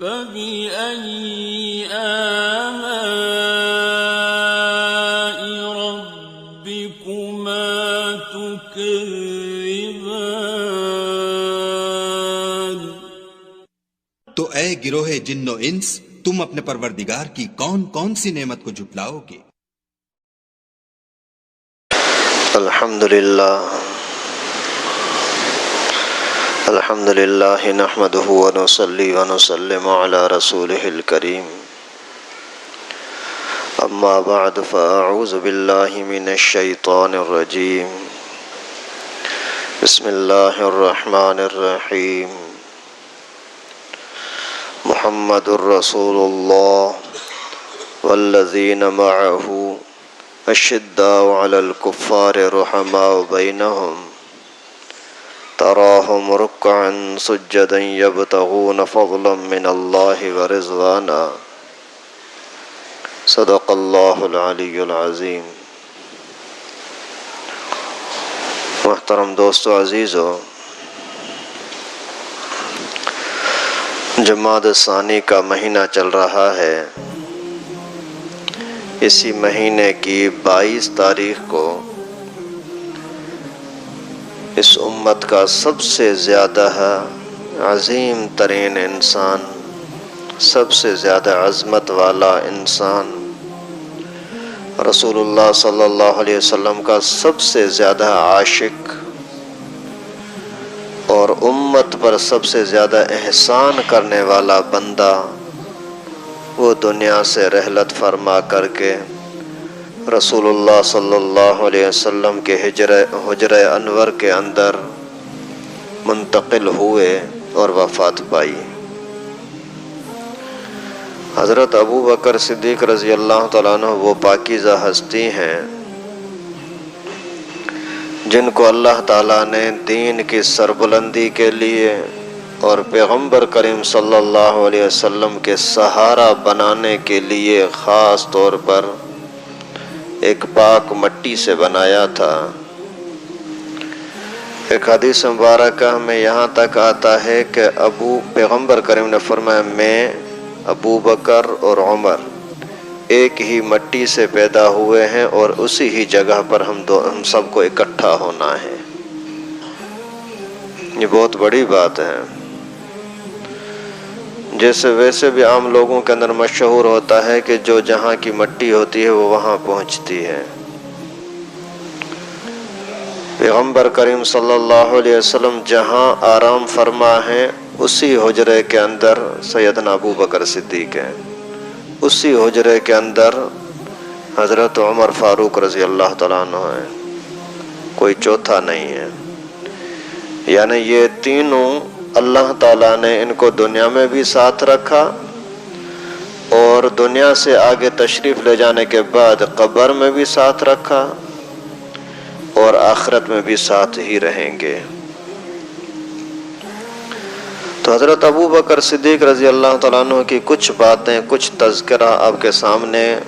فَبِأَيِّ آلَاءِ رَبِّكُمَا تُكَذِّبَانِ۔ تو اے گروہ جن و انس، تم اپنے پروردگار کی کون کون سی نعمت کو جھٹلاؤ گے؟ الحمد للہ نحمده ونصلي ونسلم على رسوله الكريم، اما بعد فاعوذ باللہ من الشیطان الرجیم، بسم اللہ الرحمن الرحیم۔ محمد رسول اللہ والذین معه اشداء علی الکفار رحماء بینہم، تراہم رکعا سجدا یبتغون فضلا من اللہ ورضوانا، صدق اللہ العلی العظیم۔ محترم دوستو عزیزو، جمادی الثانی کا مہینہ چل رہا ہے۔ اسی مہینے کی 22 تاریخ کو اس امت کا سب سے زیادہ عظیم ترین انسان، سب سے زیادہ عظمت والا انسان، رسول اللہ صلی اللہ علیہ وسلم کا سب سے زیادہ عاشق اور امت پر سب سے زیادہ احسان کرنے والا بندہ، وہ دنیا سے رحلت فرما کر کے رسول اللہ صلی اللہ علیہ وسلم کے حجر انور کے اندر منتقل ہوئے اور وفات پائی۔ حضرت ابو بکر صدیق رضی اللہ تعالیٰ عنہ وہ پاکیزہ ہستی ہیں جن کو اللہ تعالیٰ نے دین کی سربلندی کے لیے اور پیغمبر کریم صلی اللہ علیہ وسلم کے سہارا بنانے کے لیے خاص طور پر ایک پاک مٹی سے بنایا تھا۔ ایک حدیث مبارکہ میں یہاں تک آتا ہے کہ پیغمبر کریم نے فرمایا، میں ابو بکر اور عمر ایک ہی مٹی سے پیدا ہوئے ہیں اور اسی ہی جگہ پر ہم سب کو اکٹھا ہونا ہے۔ یہ بہت بڑی بات ہے۔ جیسے ویسے بھی عام لوگوں کے اندر مشہور ہوتا ہے کہ جو جہاں کی مٹی ہوتی ہے وہ وہاں پہنچتی ہے۔ پیغمبر کریم صلی اللہ علیہ وسلم جہاں آرام فرما ہیں، اسی حجرے کے اندر سیدنا ابو بکر صدیق ہیں، اسی حجرے کے اندر حضرت عمر فاروق رضی اللہ تعالیٰ عنہ ہیں، کوئی چوتھا نہیں ہے۔ یعنی یہ تینوں اللہ تعالیٰ نے ان کو دنیا میں بھی ساتھ رکھا اور دنیا سے آگے تشریف لے جانے کے بعد قبر میں بھی ساتھ رکھا اور آخرت میں بھی ساتھ ہی رہیں گے۔ تو حضرت ابو بکر صدیق رضی اللہ تعالیٰ عنہ کی کچھ باتیں، کچھ تذکرہ آپ کے سامنے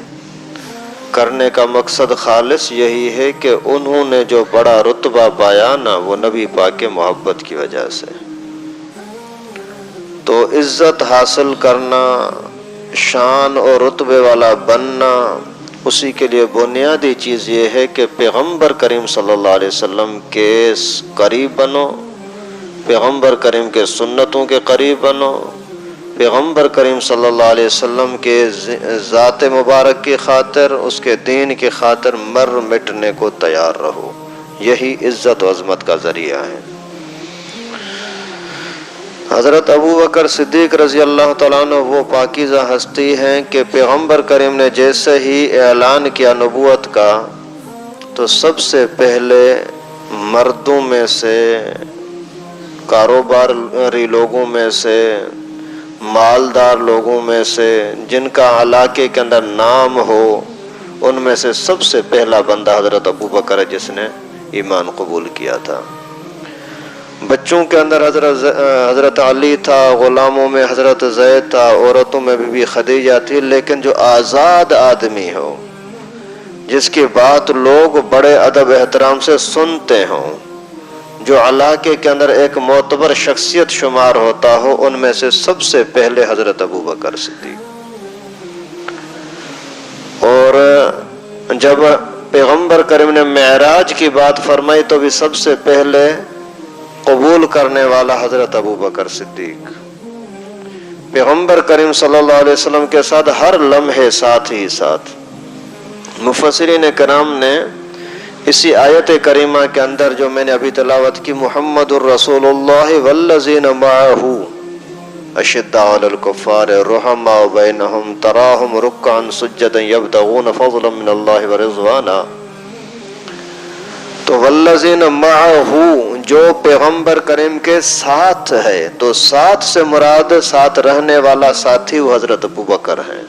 کرنے کا مقصد خالص یہی ہے کہ انہوں نے جو بڑا رتبہ پایا نا، وہ نبی پاک کے محبت کی وجہ سے۔ تو عزت حاصل کرنا، شان اور رتبے والا بننا، اسی کے لیے بنیادی چیز یہ ہے کہ پیغمبر کریم صلی اللہ علیہ وسلم کے قریب بنو، پیغمبر کریم کے سنتوں کے قریب بنو، پیغمبر کریم صلی اللہ علیہ وسلم کے ذات مبارک کی خاطر، اس کے دین کی خاطر مر مٹنے کو تیار رہو۔ یہی عزت و عظمت کا ذریعہ ہے۔ حضرت ابو بکر صدیق رضی اللہ تعالیٰ عنہ وہ پاکیزہ ہستی ہیں کہ پیغمبر کریم نے جیسے ہی اعلان کیا نبوت کا، تو سب سے پہلے مردوں میں سے، کاروباری لوگوں میں سے، مالدار لوگوں میں سے، جن کا علاقے کے اندر نام ہو، ان میں سے سب سے پہلا بندہ حضرت ابو بکر ہے جس نے ایمان قبول کیا تھا۔ بچوں کے اندر حضرت علی تھا، غلاموں میں حضرت زید تھا، عورتوں میں بی بی خدیجہ تھی، لیکن جو آزاد آدمی ہو، جس کی بات لوگ بڑے ادب احترام سے سنتے ہوں، جو علاقے کے اندر ایک معتبر شخصیت شمار ہوتا ہو، ان میں سے سب سے پہلے حضرت ابو بکر صدیق. اور جب پیغمبر کریم نے معراج کی بات فرمائی تو بھی سب سے پہلے قبول کرنے والا حضرت ابو بکر صدیق. پیغمبر کریم صلی اللہ علیہ وسلم کے ساتھ ہر لمحے ساتھ ہی ساتھ. مفسرین کرام نے اسی آیت کریمہ کے اندر جو میں نے ابھی تلاوت کی، محمد الرسول اللہ والذین معہ اشداء علی الکفار رحماء بینہم تراہم رکعا سجدا یبتغون فضلا من اللہ ورضوانا، تو والذین معہ جو پیغمبر کریم کے ساتھ ہے، تو ساتھ سے مراد ساتھ رہنے والا ساتھی وہ حضرت ابو بکر ہے.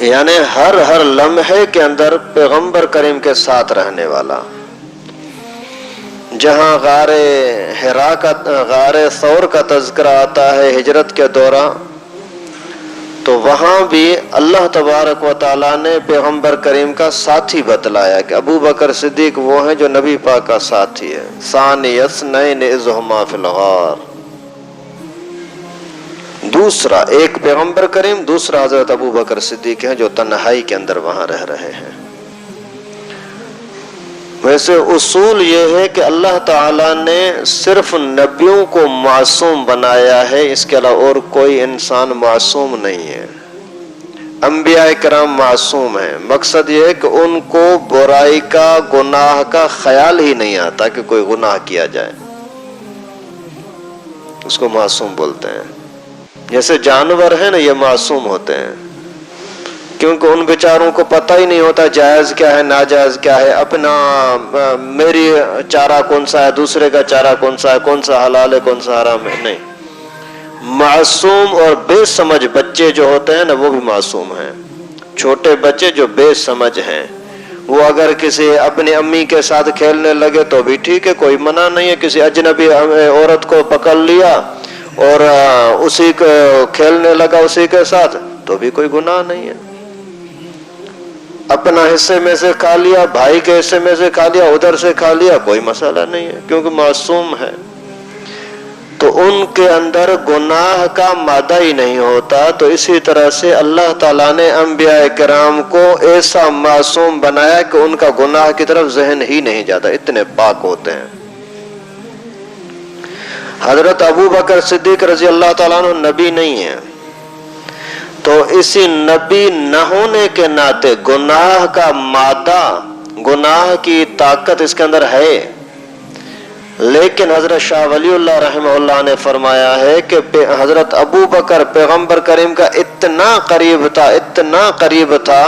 یعنی ہر لمحے کے اندر پیغمبر کریم کے ساتھ رہنے والا. جہاں غار ثور کا تذکرہ آتا ہے ہجرت کے دوران، تو وہاں بھی اللہ تبارک و تعالیٰ نے پیغمبر کریم کا ساتھی بتلایا کہ ابو بکر صدیق وہ ہیں جو نبی پاک کا ساتھی ہے. ثانی اثنین اذ ہما فی الغار. دوسرا ایک پیغمبر کریم، دوسرا حضرت ابو بکر صدیق ہیں جو تنہائی کے اندر وہاں رہ رہے ہیں. ویسے اصول یہ ہے کہ اللہ تعالیٰ نے صرف نبیوں کو معصوم بنایا ہے، اس کے علاوہ اور کوئی انسان معصوم نہیں ہے. انبیاء کرام معصوم ہیں. مقصد یہ ہے کہ ان کو برائی کا، گناہ کا خیال ہی نہیں آتا کہ کوئی گناہ کیا جائے، اس کو معصوم بولتے ہیں. جیسے جانور ہیں نا، یہ معصوم ہوتے ہیں کیونکہ ان بیچاروں کو پتہ ہی نہیں ہوتا جائز کیا ہے ناجائز کیا ہے، اپنا میری چارہ کون سا ہے، دوسرے کا چارہ کون سا ہے، کون سا حلال ہے کون سا حرام ہے. نہیں، معصوم اور بے سمجھ بچے جو ہوتے ہیں نا وہ بھی معصوم ہیں. چھوٹے بچے جو بے سمجھ ہیں، وہ اگر کسی اپنی امی کے ساتھ کھیلنے لگے تو بھی ٹھیک ہے، کوئی منع نہیں ہے. کسی اجنبی عورت کو پکڑ لیا اور اسی کو کھیلنے لگا اسی کے ساتھ تو بھی کوئی گناہ نہیں ہے. اپنا حصے میں سے کھا لیا، بھائی کے حصے میں سے کھا لیا، ادھر سے کھا لیا، کوئی مسئلہ نہیں ہے کیونکہ معصوم ہے. تو ان کے اندر گناہ کا مادہ ہی نہیں ہوتا. تو اسی طرح سے اللہ تعالیٰ نے انبیاء کرام کو ایسا معصوم بنایا کہ ان کا گناہ کی طرف ذہن ہی نہیں جاتا، اتنے پاک ہوتے ہیں. حضرت ابو بکر صدیق رضی اللہ تعالیٰ عنہ نبی نہیں ہے، تو اسی نبی نہ ہونے کے ناطے گناہ کا مادہ، گناہ کی طاقت اس کے اندر ہے. لیکن حضرت شاہ ولی اللہ رحمہ اللہ نے فرمایا ہے کہ حضرت ابو بکر پیغمبر کریم کا اتنا قریب تھا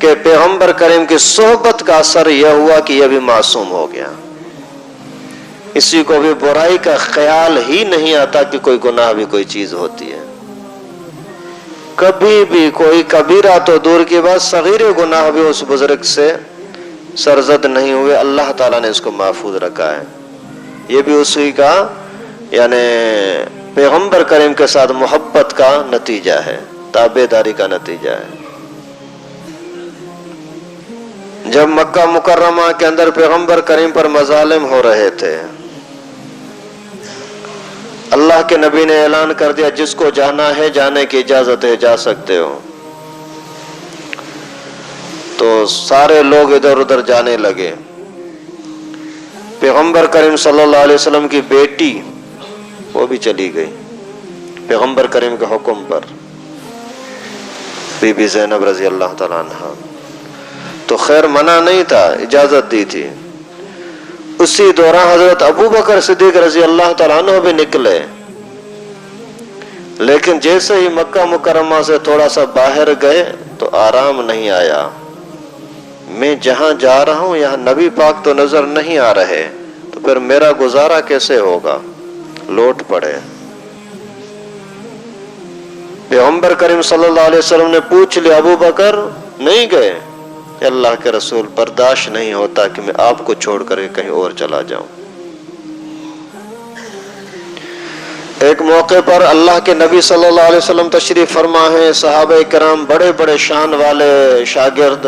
کہ پیغمبر کریم کی صحبت کا اثر یہ ہوا کہ یہ بھی معصوم ہو گیا. اسی کو بھی برائی کا خیال ہی نہیں آتا کہ کوئی گناہ بھی کوئی چیز ہوتی ہے. کبھی بھی کوئی کبیرہ تو دور کی بات، صغیر گناہ بھی اس بزرگ سے سرزد نہیں ہوئے. اللہ تعالیٰ نے اس کو محفوظ رکھا ہے. یہ بھی اسی کا یعنی پیغمبر کریم کے ساتھ محبت کا نتیجہ ہے، تابعداری کا نتیجہ ہے. جب مکہ مکرمہ کے اندر پیغمبر کریم پر مظالم ہو رہے تھے، اللہ کے نبی نے اعلان کر دیا جس کو جانا ہے جانے کی اجازت ہے، جا سکتے ہو. تو سارے لوگ ادھر ادھر جانے لگے. پیغمبر کریم صلی اللہ علیہ وسلم کی بیٹی وہ بھی چلی گئی پیغمبر کریم کے حکم پر، بی بی زینب رضی اللہ تعالیٰ عنہ. تو خیر منع نہیں تھا، اجازت دی تھی. اسی دوران حضرت ابو بکر صدیق رضی اللہ تعالیٰ عنہ بھی نکلے، لیکن جیسے ہی مکہ مکرمہ سے تھوڑا سا باہر گئے تو آرام نہیں آیا. میں جہاں جا رہا ہوں یہاں نبی پاک تو نظر نہیں آ رہے، تو پھر میرا گزارا کیسے ہوگا؟ لوٹ پڑے. پیغمبر کریم صلی اللہ علیہ وسلم نے پوچھ لیا ابو بکر نہیں گئے؟ اللہ کے رسول برداشت نہیں ہوتا کہ میں آپ کو چھوڑ کر کہیں اور چلا جاؤں. ایک موقع پر اللہ کے نبی صلی اللہ علیہ وسلم تشریف فرما ہے، صحابہ کرام بڑے بڑے شان والے شاگرد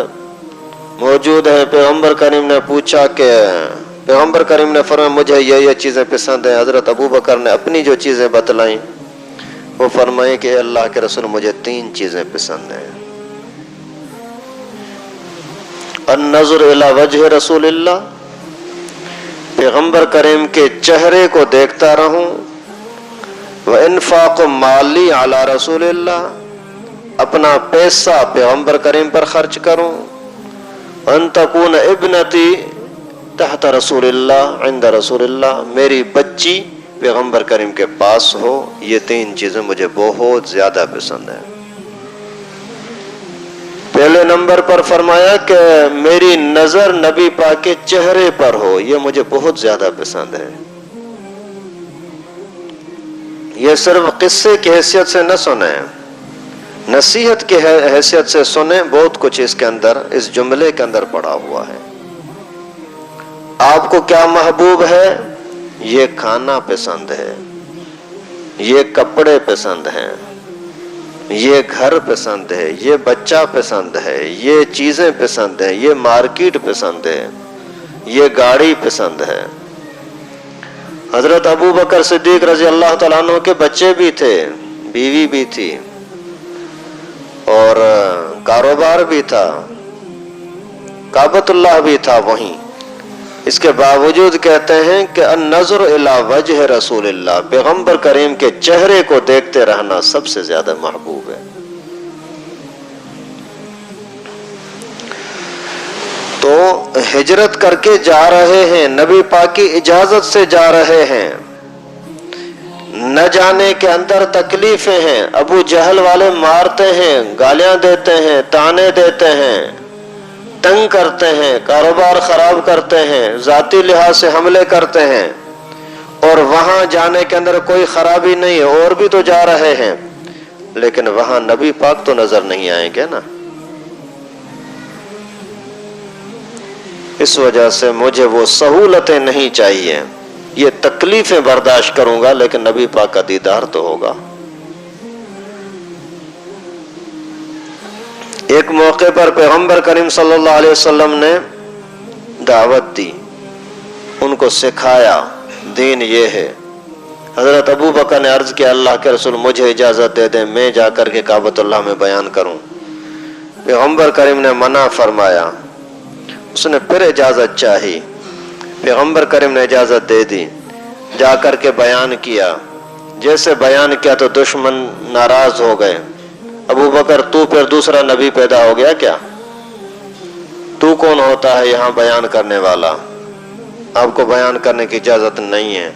موجود ہے. پیغمبر کریم نے پوچھا کہ پیغمبر کریم نے فرمایا مجھے یہ چیزیں پسند ہیں. حضرت ابو بکر نے اپنی جو چیزیں بتلائیں وہ فرمائیں کہ اللہ کے رسول مجھے 3 چیزیں پسند ہیں. النظر الی وجہ رسول اللہ، پیغمبر کریم کے چہرے کو دیکھتا رہوں. وانفاق مالی علی رسول اللہ، اپنا پیسہ پیغمبر کریم پر خرچ کروں. ان تکون ابنتی تحت رسول اللہ عند رسول اللہ، میری بچی پیغمبر کریم کے پاس ہو. یہ 3 چیزیں مجھے بہت زیادہ پسند ہیں. پہلے نمبر پر فرمایا کہ میری نظر نبی پاک کے چہرے پر ہو، یہ مجھے بہت زیادہ پسند ہے. یہ صرف قصے کی حیثیت سے نہ سنیں، نصیحت کی حیثیت سے سنیں. بہت کچھ اس کے اندر، اس جملے کے اندر پڑا ہوا ہے. آپ کو کیا محبوب ہے؟ یہ کھانا پسند ہے، یہ کپڑے پسند ہیں، یہ گھر پسند ہے، یہ بچہ پسند ہے، یہ چیزیں پسند ہیں، یہ مارکیٹ پسند ہے، یہ گاڑی پسند ہے. حضرت ابو بکر صدیق رضی اللہ تعالیٰ عنہ کے بچے بھی تھے، بیوی بھی تھی اور کاروبار بھی تھا، کعبۃ اللہ بھی تھا وہیں. اس کے باوجود کہتے ہیں کہ النظر الی وجہ رسول اللہ، پیغمبر کریم کے چہرے کو دیکھتے رہنا سب سے زیادہ محبوب ہے. تو ہجرت کر کے جا رہے ہیں، نبی پاک کی اجازت سے جا رہے ہیں. نہ جانے کے اندر تکلیفیں ہیں. ابو جہل والے مارتے ہیں، گالیاں دیتے ہیں، تانے دیتے ہیں، تنگ کرتے ہیں، کاروبار خراب کرتے ہیں، ذاتی لحاظ سے حملے کرتے ہیں. اور وہاں جانے کے اندر کوئی خرابی نہیں ہے، اور بھی تو جا رہے ہیں، لیکن وہاں نبی پاک تو نظر نہیں آئیں گے نا. اس وجہ سے مجھے وہ سہولتیں نہیں چاہیے. یہ تکلیفیں برداشت کروں گا لیکن نبی پاک کا دیدار تو ہوگا. ایک موقع پر پیغمبر کریم صلی اللہ علیہ وسلم نے دعوت دی، ان کو سکھایا دین یہ ہے. حضرت ابو بکر نے عرض کیا اللہ کے رسول مجھے اجازت دے دیں، میں جا کر کے کعبۃ اللہ میں بیان کروں. پیغمبر کریم نے منع فرمایا. اس نے پھر اجازت چاہی، پیغمبر کریم نے اجازت دے دی. جا کر کے بیان کیا. جیسے بیان کیا تو دشمن ناراض ہو گئے. ابو بکر تو پھر دوسرا نبی پیدا ہو گیا کیا؟ تو کون ہوتا ہے یہاں بیان کرنے والا؟ آپ کو بیان کرنے کی اجازت نہیں ہے.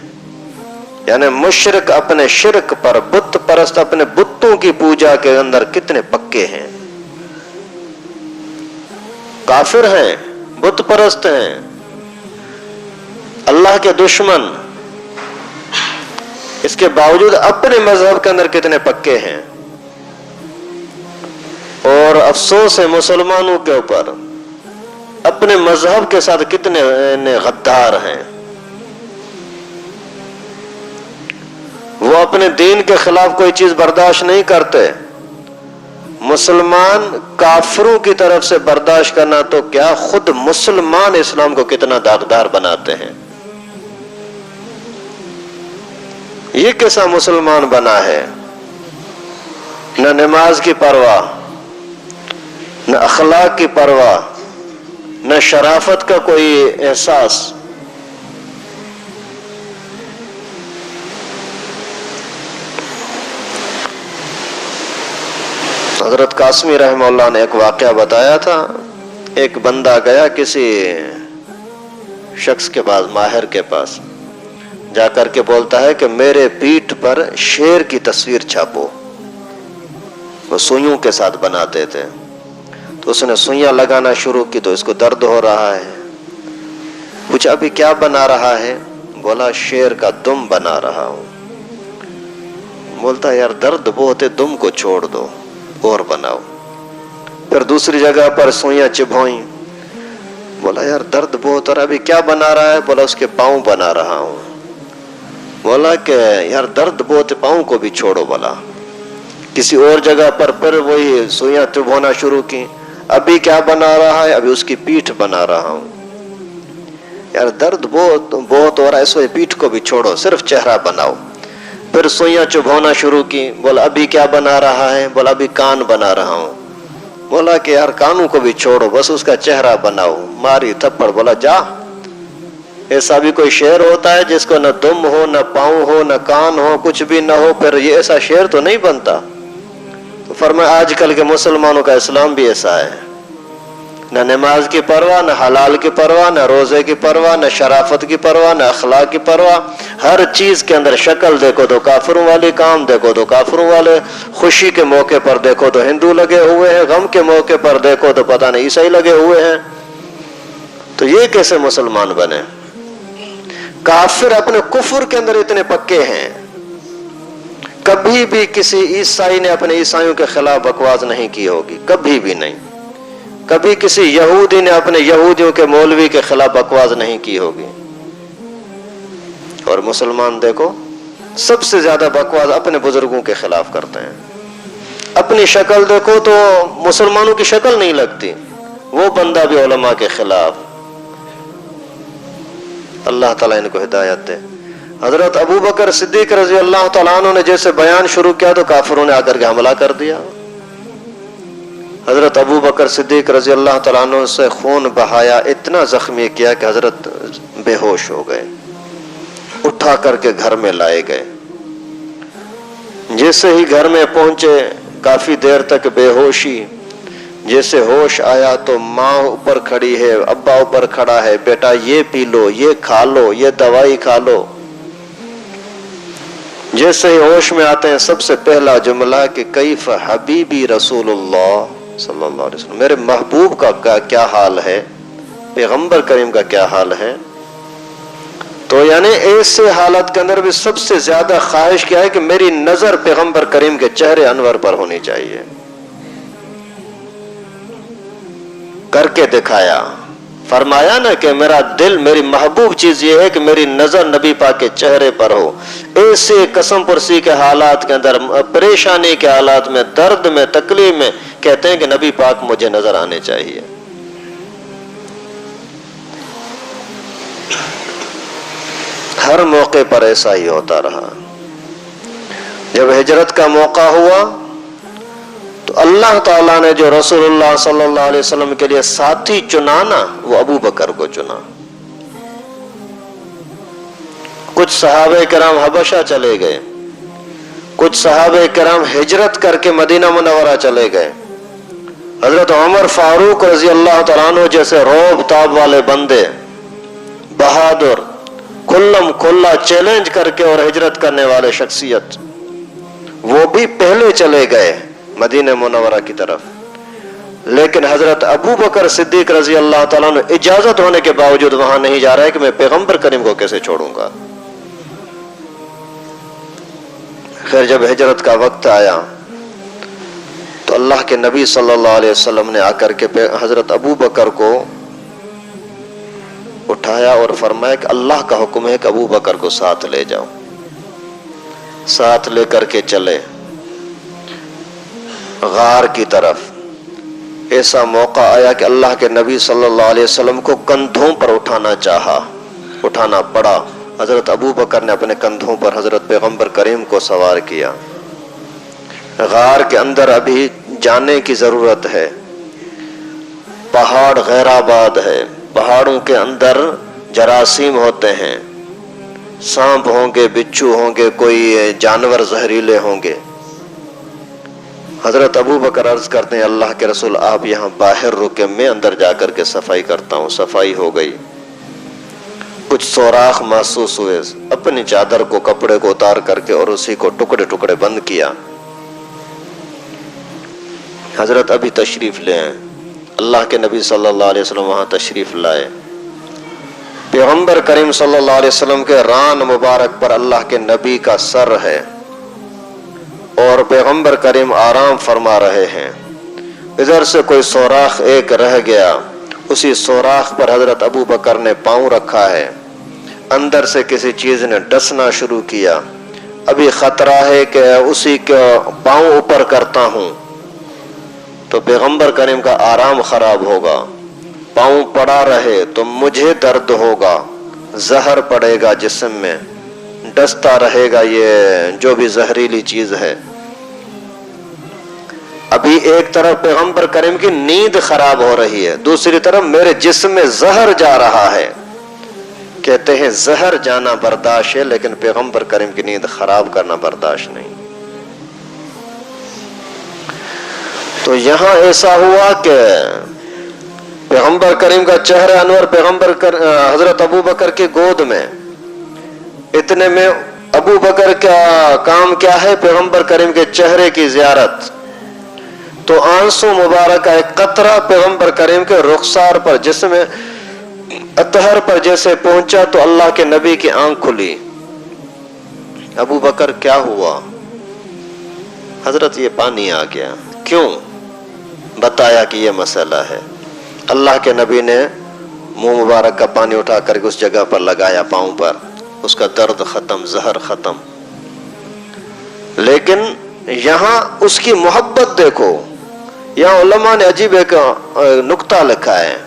یعنی مشرک اپنے شرک پر، بت پرست اپنے بتوں کی پوجا کے اندر کتنے پکے ہیں، کافر ہیں، بت پرست ہیں، اللہ کے دشمن. اس کے باوجود اپنے مذہب کے اندر کتنے پکے ہیں. اور افسوس ہے مسلمانوں کے اوپر، اپنے مذہب کے ساتھ کتنے غدار ہیں. وہ اپنے دین کے خلاف کوئی چیز برداشت نہیں کرتے. مسلمان کافروں کی طرف سے برداشت کرنا تو کیا، خود مسلمان اسلام کو کتنا داغدار بناتے ہیں. یہ کیسا مسلمان بنا ہے؟ نہ نماز کی پرواہ، نہ اخلاق کی پرواہ، نہ شرافت کا کوئی احساس. حضرت قاسمی رحمہ اللہ نے ایک واقعہ بتایا تھا. ایک بندہ گیا کسی شخص کے پاس، ماہر کے پاس، جا کر کے بولتا ہے کہ میرے پیٹھ پر شیر کی تصویر چھاپو. وہ سوئیوں کے ساتھ بناتے تھے. تو اس نے سوئیاں لگانا شروع کی تو اس کو درد ہو رہا ہے. پوچھا ابھی کیا بنا رہا ہے؟ بولا شیر کا دم بنا رہا ہوں. بولتا یار درد بہت ہے، دم کو چھوڑ دو اور بناؤ. پھر دوسری جگہ پر سوئیاں چبھوئیں. بولا یار درد بہت ہو رہا ہے، ابھی کیا بنا رہا ہے؟ بولا اس کے پاؤں بنا رہا ہوں. بولا کہ یار درد بہت ہے، پاؤں کو بھی چھوڑو. بولا کسی اور جگہ پر پھر وہی سوئیاں چبھونا شروع کی. ابھی کیا بنا رہا ہے؟ ابھی اس کی پیٹھ بنا رہا ہوں. یار درد بہت ہو رہا ہے، اس وجہ پیٹھ کو بھی چھوڑو، صرف چہرہ بناؤ. پھر سوئیاں چبھونا شروع کی. بولا ابھی کیا بنا رہا ہے؟ بولا ابھی کان بنا رہا ہوں. بولا کہ یار کانوں کو بھی چھوڑو، بس اس کا چہرہ بناؤ. ماری تھپڑ. بولا جا. ایسا بھی کوئی شعر ہوتا ہے جس کو نہ دم ہو، نہ پاؤں ہو، نہ کان ہو، کچھ بھی نہ ہو، پھر یہ ایسا شعر تو نہیں بنتا. تو فرمایا آج کل کے مسلمانوں کا اسلام بھی ایسا ہے، نہ نماز کی پرواہ، نہ حلال کی پرواہ، نہ روزے کی پرواہ، نہ شرافت کی پرواہ، نہ اخلاق کی پرواہ. ہر چیز کے اندر شکل دیکھو تو کافروں والی، کام دیکھو تو کافروں والے، خوشی کے موقع پر دیکھو تو ہندو لگے ہوئے ہیں، غم کے موقع پر دیکھو تو پتہ نہیں عیسائی لگے ہوئے ہیں. تو یہ کیسے مسلمان بنے؟ کافر اپنے کفر کے اندر اتنے پکے ہیں. کبھی بھی کسی عیسائی نے اپنے عیسائیوں کے خلاف بکواس نہیں کی ہوگی، کبھی بھی نہیں. کبھی کسی یہودی نے اپنے یہودیوں کے مولوی کے خلاف بکواس نہیں کی ہوگی. اور مسلمان دیکھو سب سے زیادہ بکواس اپنے بزرگوں کے خلاف کرتے ہیں. اپنی شکل دیکھو تو مسلمانوں کی شکل نہیں لگتی، وہ بندہ بھی علماء کے خلاف. اللہ تعالیٰ ان کو ہدایت دے. حضرت ابو بکر صدیق رضی اللہ تعالیٰ عنہ نے جیسے بیان شروع کیا تو کافروں نے آ کر کے حملہ کر دیا. حضرت ابو بکر صدیق رضی اللہ تعالیٰ عنہ سے خون بہایا، اتنا زخمی کیا کہ حضرت بے ہوش ہو گئے. اٹھا کر کے گھر میں لائے گئے. جیسے ہی گھر میں پہنچے کافی دیر تک بے ہوشی. جیسے ہوش آیا تو ماں اوپر کھڑی ہے، ابا اوپر کھڑا ہے، بیٹا یہ پی لو، یہ کھا لو، یہ دوائی کھا لو. جیسے ہی ہوش میں آتے ہیں سب سے پہلا جملہ کہ کیف حبیبی رسول اللہ صلی اللہ علیہ وسلم، میرے محبوب کا کیا حال ہے، پیغمبر کریم کا کیا حال ہے. تو یعنی ایسے حالت کے اندر بھی سب سے زیادہ خواہش کیا ہے کہ میری نظر پیغمبر کریم کے چہرے انور پر ہونی چاہیے. کر کے دکھایا. فرمایا نا کہ میرا دل، میری محبوب چیز یہ ہے کہ میری نظر نبی پاک کے چہرے پر ہو. ایسے قسم پرسی کے حالات کے اندر، پریشانی کے حالات میں، درد میں، تکلیف میں کہتے ہیں کہ نبی پاک مجھے نظر آنے چاہیے. ہر موقع پر ایسا ہی ہوتا رہا. جب ہجرت کا موقع ہوا تو اللہ تعالیٰ نے جو رسول اللہ صلی اللہ علیہ وسلم کے لیے ساتھی چنا نا، وہ ابو بکر کو چنا. کچھ صحابہ کرام حبشہ چلے گئے، کچھ صحابہ کرام ہجرت کر کے مدینہ منورہ چلے گئے. حضرت عمر فاروق رضی اللہ تعالیٰ عنہ جیسے روب تاب والے بندے، بہادر، کھلم کھلا چیلنج کر کے اور ہجرت کرنے والے شخصیت، وہ بھی پہلے چلے گئے مدینہ منورہ کی طرف. لیکن حضرت ابو بکر صدیق رضی اللہ تعالیٰ عنہ اجازت ہونے کے باوجود وہاں نہیں جا رہا ہے کہ میں پیغمبر کریم کو کیسے چھوڑوں گا. خیر جب ہجرت کا وقت آیا تو اللہ کے نبی صلی اللہ علیہ وسلم نے آ کر کے حضرت ابو بکر کو اٹھایا اور فرمایا کہ اللہ کا حکم ہے کہ ابو بکر کو ساتھ لے جاؤ. ساتھ لے کر کے چلے غار کی طرف. ایسا موقع آیا کہ اللہ کے نبی صلی اللہ علیہ وسلم کو کندھوں پر اٹھانا چاہا، اٹھانا پڑا. حضرت ابو بکر نے اپنے کندھوں پر حضرت پیغمبر کریم کو سوار کیا. غار کے اندر ابھی جانے کی ضرورت ہے. پہاڑ غیر آباد ہے، پہاڑوں کے اندر جراثیم ہوتے ہیں، سانپ ہوں گے، بچھو ہوں گے، کوئی جانور زہریلے ہوں گے. حضرت ابو بکر عرض کرتے ہیں اللہ کے رسول آپ یہاں باہر رکے، میں اندر جا کر کے صفائی کرتا ہوں. صفائی ہو گئی، کچھ سوراخ محسوس ہوئے، اپنی چادر کو، کپڑے کو اتار کر کے اور اسی کو ٹکڑے ٹکڑے بند کیا. حضرت ابھی تشریف لے آئے. اللہ کے نبی صلی اللہ علیہ وسلم وہاں تشریف لائے. پیغمبر کریم صلی اللہ علیہ وسلم کے ران مبارک پر اللہ کے نبی کا سر ہے اور پیغمبر کریم آرام فرما رہے ہیں. ادھر سے کوئی سوراخ ایک رہ گیا، اسی سوراخ پر حضرت ابو بکر نے پاؤں رکھا ہے. اندر سے کسی چیز نے ڈسنا شروع کیا. ابھی خطرہ ہے کہ اسی کے پاؤں اوپر کرتا ہوں تو پیغمبر کریم کا آرام خراب ہوگا، پاؤں پڑا رہے تو مجھے درد ہوگا، زہر پڑے گا جسم میں، ڈستا رہے گا یہ جو بھی زہریلی چیز ہے۔ ابھی ایک طرف پیغمبر کریم کی نیند خراب ہو رہی ہے، دوسری طرف میرے جسم میں زہر جا رہا ہے۔ کہتے ہیں زہر جانا برداشت ہے، لیکن پیغمبر کریم کی نیند خراب کرنا برداشت نہیں۔ تو یہاں ایسا ہوا کہ پیغمبر کریم کا چہرہ انور حضرت ابو بکر کی گود میں، اتنے میں ابو بکر کا کام کیا ہے؟ پیغمبر کریم کے چہرے کی زیارت۔ تو آنسو مبارک کا ایک قطرہ پیغمبر کریم کے رخسار پر، جسم اطہر پر جیسے پہنچا تو اللہ کے نبی کی آنکھ کھلی۔ ابو بکر کیا ہوا؟ حضرت یہ پانی آ گیا۔ کیوں؟ بتایا کہ یہ مسئلہ ہے۔ اللہ کے نبی نے منہ مبارک کا پانی اٹھا کر کے اس جگہ پر لگایا، پاؤں پر، اس کا درد ختم، زہر ختم۔ لیکن یہاں اس کی محبت دیکھو، یہاں علماء نے عجیب ایک نقطہ لکھا ہے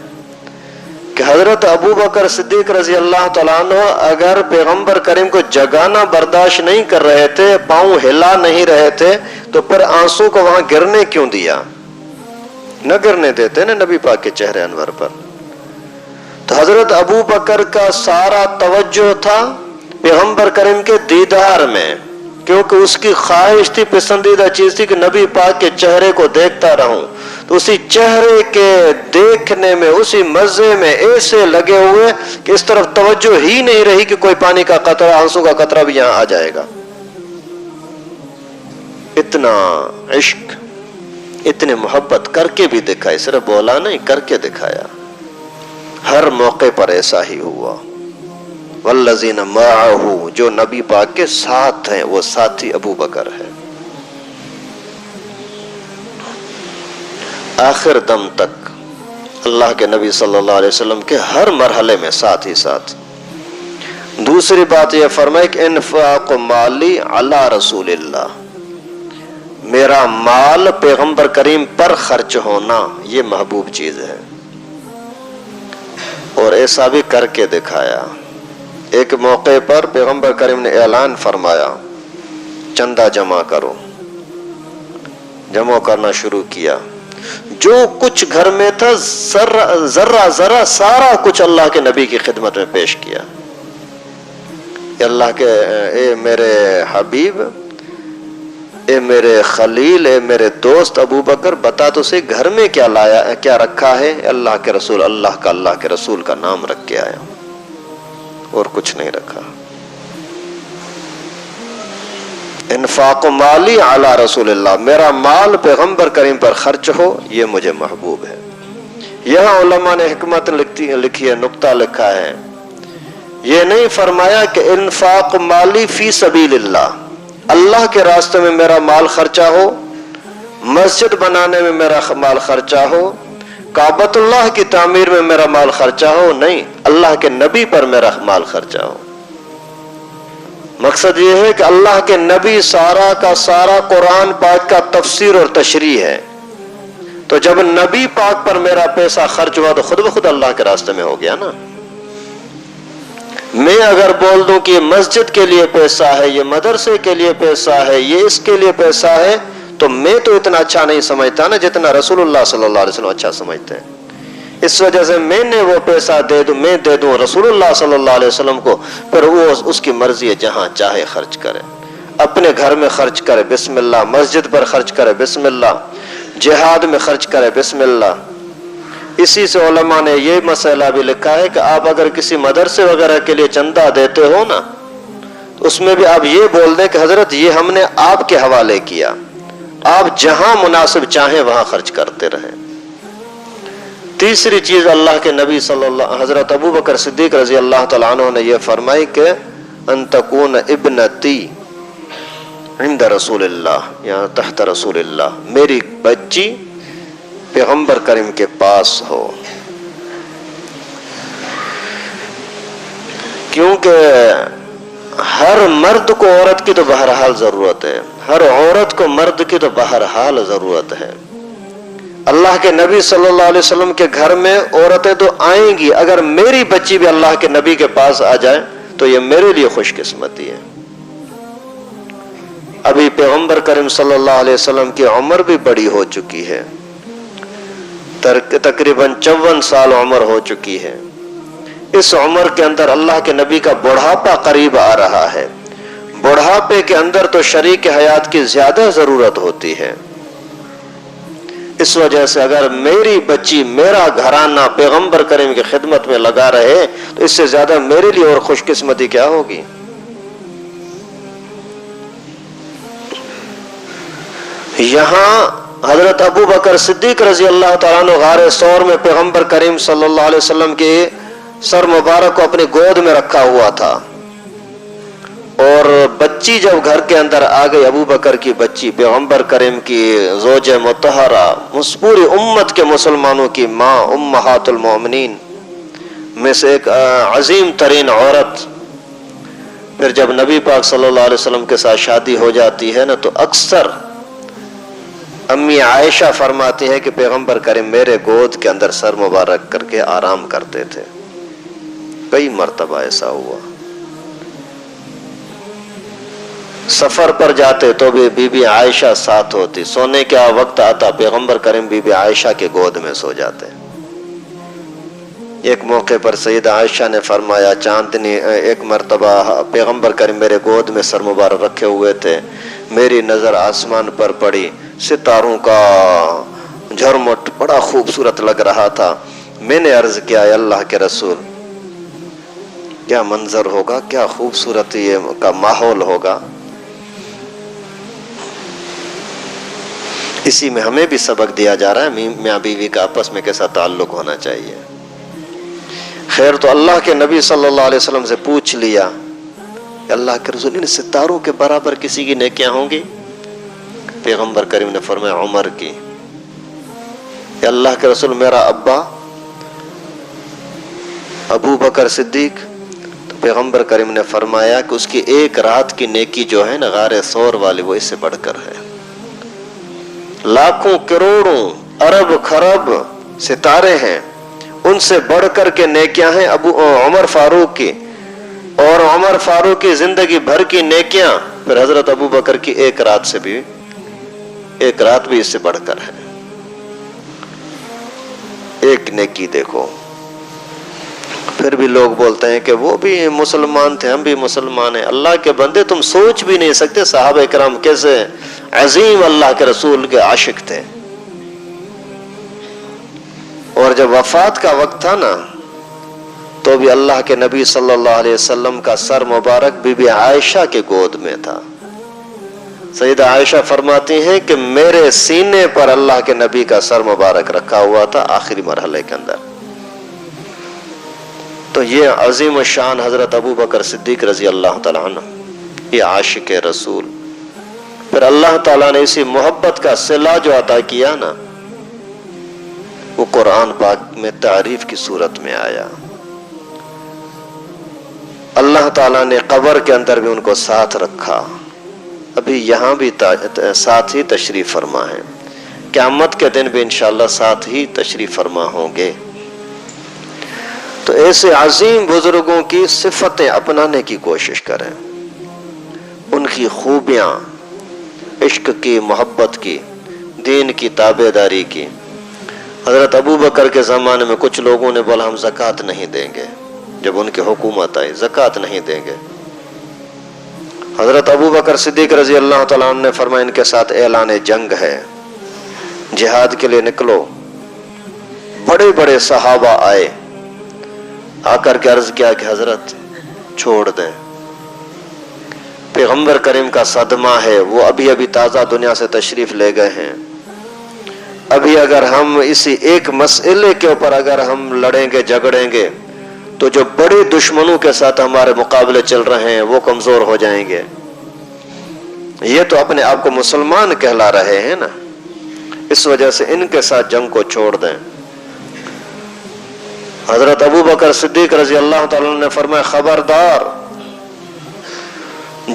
کہ حضرت ابو بکر صدیق رضی اللہ تعالیٰ عنہ اگر پیغمبر کریم کو جگانا برداشت نہیں کر رہے تھے، پاؤں ہلا نہیں رہے تھے، تو پھر آنسو کو وہاں گرنے کیوں دیا؟ نہ گرنے دیتے نا نبی پاک کے چہرے انور پر۔ تو حضرت ابو بکر کا سارا توجہ تھا پیغمبر کریم کے دیدار میں، کیونکہ اس کی خواہش تھی، پسندیدہ چیز تھی کہ نبی پاک کے چہرے کو دیکھتا رہوں۔ تو اسی چہرے کے دیکھنے میں، اسی مزے میں ایسے لگے ہوئے کہ اس طرف توجہ ہی نہیں رہی کہ کوئی پانی کا قطرہ، آنسو کا قطرہ بھی یہاں آ جائے گا۔ اتنا عشق، اتنے محبت کر کے بھی دکھائی، صرف بولا نہیں، کر کے دکھایا۔ ہر موقع پر ایسا ہی ہوا۔ والذین معہ، جو نبی پاک کے ساتھ ہیں وہ ساتھی ابو بکر ہے۔ آخر دم تک اللہ کے نبی صلی اللہ علیہ وسلم کے ہر مرحلے میں ساتھ ہی ساتھ۔ دوسری بات یہ فرمائے کہ انفاق مالی علی رسول اللہ، میرا مال پیغمبر کریم پر خرچ ہونا یہ محبوب چیز ہے، اور ایسا بھی کر کے دکھایا۔ ایک موقع پر پیغمبر کریم نے اعلان فرمایا، چندہ جمع کرو۔ جمع کرنا شروع کیا، جو کچھ گھر میں تھا ذرہ ذرہ سارا کچھ اللہ کے نبی کی خدمت میں پیش کیا۔ اللہ کے اے میرے حبیب، اے میرے خلیل، اے میرے دوست ابو بکر، بتا تو صحیح گھر میں کیا لایا، کیا رکھا ہے؟ اللہ کے رسول، اللہ کے رسول کا نام رکھ کے آیا، اور کچھ نہیں رکھا۔ انفاق مالی علی رسول اللہ، میرا مال پیغمبر کریم پر خرچ ہو یہ مجھے محبوب ہے۔ یہاں علماء نے حکمت لکھی ہے، نقطہ لکھا ہے، یہ نہیں فرمایا کہ انفاق مالی فی سبیل اللہ، اللہ کے راستے میں میرا مال خرچہ ہو، مسجد بنانے میں میرا مال خرچہ ہو، کعبۃ اللہ کی تعمیر میں میرا مال خرچہ ہو، نہیں، اللہ کے نبی پر میرا مال خرچہ ہو۔ مقصد یہ ہے کہ اللہ کے نبی سارا کا سارا قرآن پاک کا تفسیر اور تشریح ہے، تو جب نبی پاک پر میرا پیسہ خرچ ہوا تو خود بخود اللہ کے راستے میں ہو گیا نا۔ میں اگر بول دوں کہ یہ مسجد کے لیے پیسہ ہے، یہ مدرسے کے لیے پیسہ ہے، یہ اس کے لیے پیسہ ہے، تو میں تو اتنا اچھا نہیں سمجھتا نا جتنا رسول اللہ صلی اللہ علیہ وسلم اچھا سمجھتے ہیں۔ اس وجہ سے میں نے وہ پیسہ میں دے دوں رسول اللہ صلی اللہ علیہ وسلم کو، پھر وہ اس کی مرضی ہے، جہاں چاہے خرچ کرے، اپنے گھر میں خرچ کرے بسم اللہ، مسجد پر خرچ کرے بسم اللہ، جہاد میں خرچ کرے بسم اللہ۔ اسی سے علماء نے یہ مسئلہ بھی لکھا ہے کہ آپ اگر کسی مدرسے وغیرہ کے لیے چندہ دیتے ہو نا، اس میں بھی آپ یہ بول دیں کہ حضرت یہ ہم نے آپ کے حوالے کیا، آپ جہاں مناسب چاہیں وہاں خرچ کرتے رہیں۔ تیسری چیز اللہ کے نبی حضرت ابو بکر صدیق رضی اللہ تعالیٰ عنہ نے یہ فرمائی کہ ان تکون ابنتی عند رسول اللہ یا تحت رسول اللہ، میری بچی پیغمبر کریم کے پاس ہو، کیونکہ ہر مرد کو عورت کی تو بہرحال ضرورت ہے، ہر عورت کو مرد کی تو بہرحال ضرورت ہے، اللہ کے نبی صلی اللہ علیہ وسلم کے گھر میں عورتیں تو آئیں گی، اگر میری بچی بھی اللہ کے نبی کے پاس آ جائے تو یہ میرے لیے خوش قسمتی ہے۔ ابھی پیغمبر کریم صلی اللہ علیہ وسلم کی عمر بھی بڑی ہو چکی ہے، تقریباً 54 سال عمر ہو چکی ہے۔ اس عمر کے اندر اللہ کے نبی کا بڑھاپا قریب آ رہا ہے۔ بڑھاپے کے اندر تو شریک حیات کی زیادہ ضرورت ہوتی ہے۔ اس وجہ سے اگر میری بچی، میرا گھرانہ پیغمبر کریم کی خدمت میں لگا رہے تو اس سے زیادہ میرے لیے اور خوش قسمتی کیا ہوگی۔ یہاں حضرت ابو بکر صدیق رضی اللہ تعالیٰ عنہ غار ثور میں پیغمبر کریم صلی اللہ علیہ وسلم کے سر مبارک کو اپنی گود میں رکھا ہوا تھا، اور بچی جب گھر کے اندر آ گئی، ابو بکر کی بچی، پیغمبر کریم کی زوج مطہرہ، پوری امت کے مسلمانوں کی ماں، امہات المومنین میں سے ایک عظیم ترین عورت، پھر جب نبی پاک صلی اللہ علیہ وسلم کے ساتھ شادی ہو جاتی ہے نا، تو اکثر امی عائشہ فرماتی ہے کہ پیغمبر کریم میرے گود کے اندر سر مبارک کر کے آرام کرتے تھے۔ کئی مرتبہ ایسا ہوا۔ سفر پر جاتے تو بھی بی بی عائشہ ساتھ ہوتی، سونے کا وقت آتا پیغمبر کریم بی بی عائشہ کے گود میں سو جاتے۔ ایک موقع پر سیدہ عائشہ نے فرمایا، چاندنی ایک مرتبہ پیغمبر کریم میرے گود میں سر مبارک رکھے ہوئے تھے، میری نظر آسمان پر پڑی، ستاروں کا جھرمٹ بڑا خوبصورت لگ رہا تھا۔ میں نے عرض کیا، اے اللہ کے رسول، کیا منظر ہوگا، کیا خوبصورتی کا ماحول ہوگا۔ اسی میں ہمیں بھی سبق دیا جا رہا ہے میاں بیوی کا آپس میں کیسا تعلق ہونا چاہیے۔ خیر، تو اللہ کے نبی صلی اللہ علیہ وسلم سے پوچھ لیا کہ اللہ کے رسول، ان ستاروں کے برابر کسی کی نیکیاں ہوں گی؟ پیغمبر کریم نے فرمایا عمر کی۔ کہ اللہ کے رسول، میرا ابا ابو بکر صدیق؟ تو پیغمبر کریم نے فرمایا کہ اس کی ایک رات کی نیکی جو ہے نا غار ثور والی، وہ اس سے بڑھ کر ہے۔ لاکھوں کروڑوں ارب خرب ستارے ہیں، ان سے بڑھ کر کے نیکیاں ہیں عمر فاروق کی، اور عمر فاروق کی زندگی بھر کی نیکیاں پھر حضرت ابو بکر کی ایک رات بھی اس سے بڑھ کر ہے۔ ایک نیکی دیکھو۔ پھر بھی لوگ بولتے ہیں کہ وہ بھی مسلمان تھے، ہم بھی مسلمان ہیں۔ اللہ کے بندے، تم سوچ بھی نہیں سکتے صحابہ کرام کیسے عظیم اللہ کے رسول کے عاشق تھے۔ اور جب وفات کا وقت تھا نا، تو بھی اللہ کے نبی صلی اللہ علیہ وسلم کا سر مبارک بی بی عائشہ کے گود میں تھا۔ سیدہ عائشہ فرماتی ہیں کہ میرے سینے پر اللہ کے نبی کا سر مبارک رکھا ہوا تھا آخری مرحلے کے اندر۔ تو یہ عظیم الشان حضرت ابو بکر صدیق رضی اللہ تعالیٰ عنہ، یہ عاشق رسول۔ پھر اللہ تعالیٰ نے اسی محبت کا صلہ جو عطا کیا نا، وہ قرآن پاک میں تعریف کی صورت میں آیا۔ اللہ تعالیٰ نے قبر کے اندر بھی ان کو ساتھ رکھا، ابھی یہاں بھی ساتھ ہی تشریف فرما ہے، قیامت کے دن بھی انشاءاللہ ساتھ ہی تشریف فرما ہوں گے۔ تو ایسے عظیم بزرگوں کی صفتیں اپنانے کی کوشش کریں، ان کی خوبیاں، عشق کی، محبت کی، دین کی تابع داری کی۔ حضرت ابو بکر کے زمانے میں کچھ لوگوں نے بولا ہم زکوٰۃ نہیں دیں گے، جب ان کی حکومت آئی زکوٰۃ نہیں دیں گے۔ حضرت ابو بکر صدیق رضی اللہ تعالیٰ عنہ نے فرمایا ان کے ساتھ اعلان جنگ ہے، جہاد کے لیے نکلو۔ بڑے بڑے صحابہ آئے، آ کر کے عرض کیا کہ حضرت چھوڑ دیں، پیغمبر کریم کا صدمہ ہے، وہ ابھی تازہ دنیا سے تشریف لے گئے ہیں، ابھی اگر ہم اسی ایک مسئلے کے اوپر اگر ہم لڑیں گے جھگڑیں گے تو جو بڑے دشمنوں کے ساتھ ہمارے مقابلے چل رہے ہیں وہ کمزور ہو جائیں گے۔ یہ تو اپنے آپ کو مسلمان کہلا رہے ہیں نا، اس وجہ سے ان کے ساتھ جنگ کو چھوڑ دیں۔ حضرت ابو بکر صدیق رضی اللہ تعالیٰ نے فرمایا خبردار،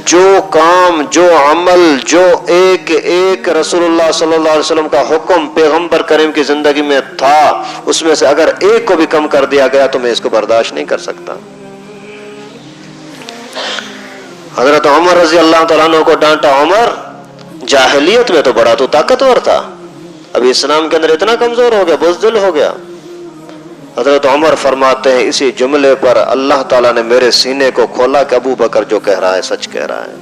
جو کام، جو عمل، جو ایک ایک رسول اللہ صلی اللہ علیہ وسلم کا حکم پیغمبر کریم کی زندگی میں تھا، اس میں سے اگر ایک کو بھی کم کر دیا گیا تو میں اس کو برداشت نہیں کر سکتا۔ حضرت عمر رضی اللہ تعالیٰ عنہ کو ڈانٹا، عمر جاہلیت میں تو بڑا تو طاقتور تھا، ابھی اسلام کے اندر اتنا کمزور ہو گیا، بزدل ہو گیا۔ حضرت عمر فرماتے ہیں اسی جملے پر اللہ تعالیٰ نے میرے سینے کو کھولا کہ ابو بکر جو کہہ رہا ہے سچ کہہ رہا ہے۔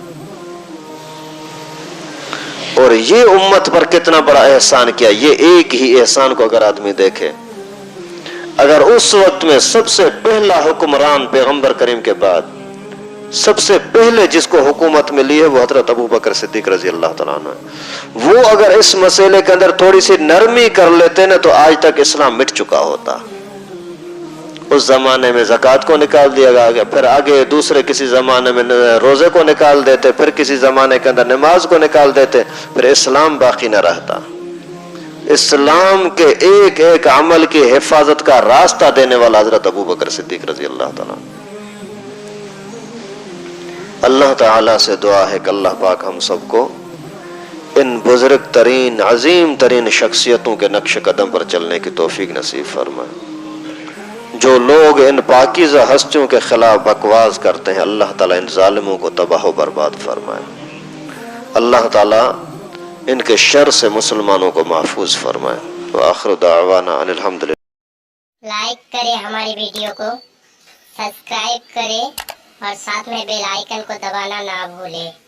اور یہ امت پر کتنا بڑا احسان کیا، یہ ایک ہی احسان کو اگر آدمی دیکھے، اگر اس وقت میں سب سے پہلا حکمران پیغمبر کریم کے بعد سب سے پہلے جس کو حکومت ملی ہے وہ حضرت ابو بکر صدیق رضی اللہ تعالیٰ عنہ ہے، وہ اگر اس مسئلے کے اندر تھوڑی سی نرمی کر لیتے نا تو آج تک اسلام مٹ چکا ہوتا۔ اس زمانے میں زکوٰۃ کو نکال دیا گیا، پھر آگے دوسرے کسی زمانے میں روزے کو نکال دیتے، پھر کسی زمانے کے اندر نماز کو نکال دیتے، پھر اسلام باقی نہ رہتا۔ اسلام کے ایک ایک عمل کی حفاظت کا راستہ دینے والا حضرت ابو بکر صدیق رضی اللہ تعالیٰ۔ اللہ تعالیٰ سے دعا ہے کہ اللہ پاک ہم سب کو ان بزرگ ترین عظیم ترین شخصیتوں کے نقش قدم پر چلنے کی توفیق نصیب فرمائے۔ جو لوگ ان پاکیزہ ہستیوں کے خلاف بکواس کرتے ہیں، اللہ تعالیٰ ان ظالموں کو تباہ و برباد فرمائے۔ اللہ تعالیٰ ان کے شر سے مسلمانوں کو محفوظ فرمائے۔ وآخر دعوانا ان الحمدللہ۔ لائک کرے ہماری ویڈیو کو، سبسکرائب کرے اور ساتھ میں بیل آئیکن کو دبانا نہ بھولے۔